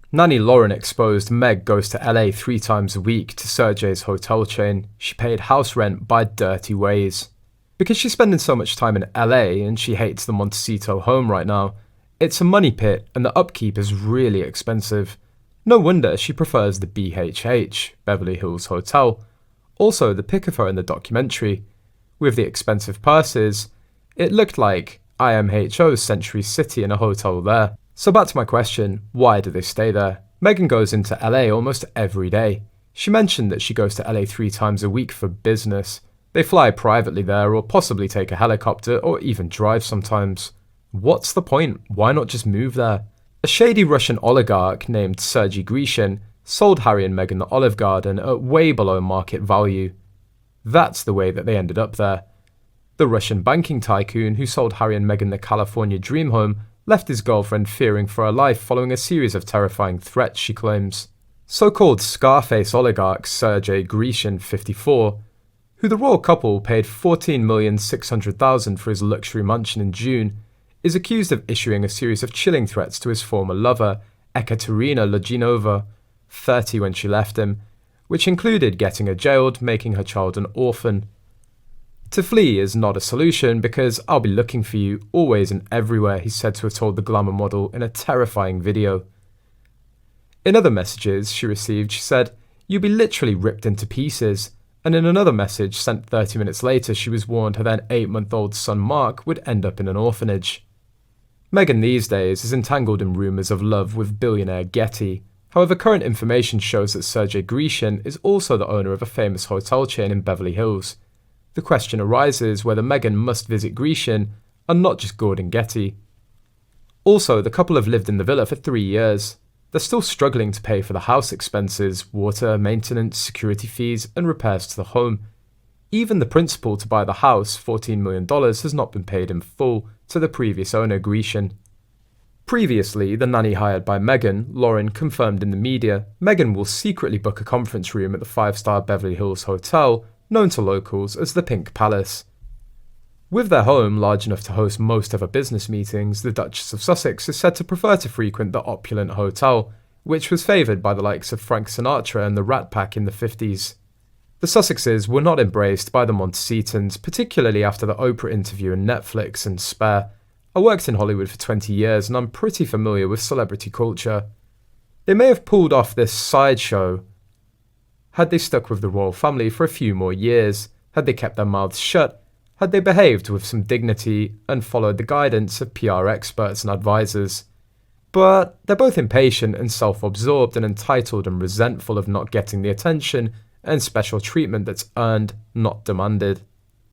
Nanny Lauren exposed Meg goes to LA 3 times a week to Sergeys hotel chain. She paid house rent by dirty ways. Because she's spending so much time in LA and she hates the Montecito home right now, it's a money pit and the upkeep is really expensive. No wonder she prefers the BHH, Beverly Hills Hotel. Also, the pic of her in the documentary, with the expensive purses, it looked like IMHO's Century City in a hotel there. So back to my question, why do they stay there? Meghan goes into LA almost every day. She mentioned that she goes to LA 3 times a week for business. They fly privately there or possibly take a helicopter or even drive sometimes. What's the point? Why not just move there? A shady Russian oligarch named Sergey Grishin sold Harry and Meghan the Olive Garden at way below market value. That's the way that they ended up there. The Russian banking tycoon who sold Harry and Meghan the California dream home left his girlfriend fearing for her life following a series of terrifying threats, she claims. So-called Scarface oligarch Sergey Grishin, 54, who the royal couple paid $14,600,000 for his luxury mansion in June, is accused of issuing a series of chilling threats to his former lover, Ekaterina Loginova, 30 when she left him, which included getting her jailed, making her child an orphan. To flee is not a solution because I'll be looking for you always and everywhere, he's said to have told the glamour model in a terrifying video. In other messages she received, she said, "You'll be literally ripped into pieces." And in another message sent 30 minutes later, she was warned her then 8-month-old son Mark would end up in an orphanage. Meghan these days is entangled in rumours of love with billionaire Getty. However, current information shows that Sergey Grishin is also the owner of a famous hotel chain in Beverly Hills. The question arises whether Meghan must visit Grishin and not just Gordon Getty. Also, the couple have lived in the villa for 3 years. They're still struggling to pay for the house expenses, water, maintenance, security fees, and repairs to the home. Even the principal to buy the house, $14 million, has not been paid in full to the previous owner, Grishin. Previously, the nanny hired by Meghan, Lauren, confirmed in the media Meghan will secretly book a conference room at the 5-star Beverly Hills Hotel, known to locals as the Pink Palace. With their home large enough to host most of her business meetings, the Duchess of Sussex is said to prefer to frequent the opulent hotel, which was favoured by the likes of Frank Sinatra and the Rat Pack in the 50s. The Sussexes were not embraced by the Montecitons, particularly after the Oprah interview and Netflix and Spare. I worked in Hollywood for 20 years and I'm pretty familiar with celebrity culture. They may have pulled off this sideshow had they stuck with the royal family for a few more years, had they kept their mouths shut, had they behaved with some dignity and followed the guidance of PR experts and advisors. But they're both impatient and self-absorbed and entitled and resentful of not getting the attention and special treatment that's earned, not demanded.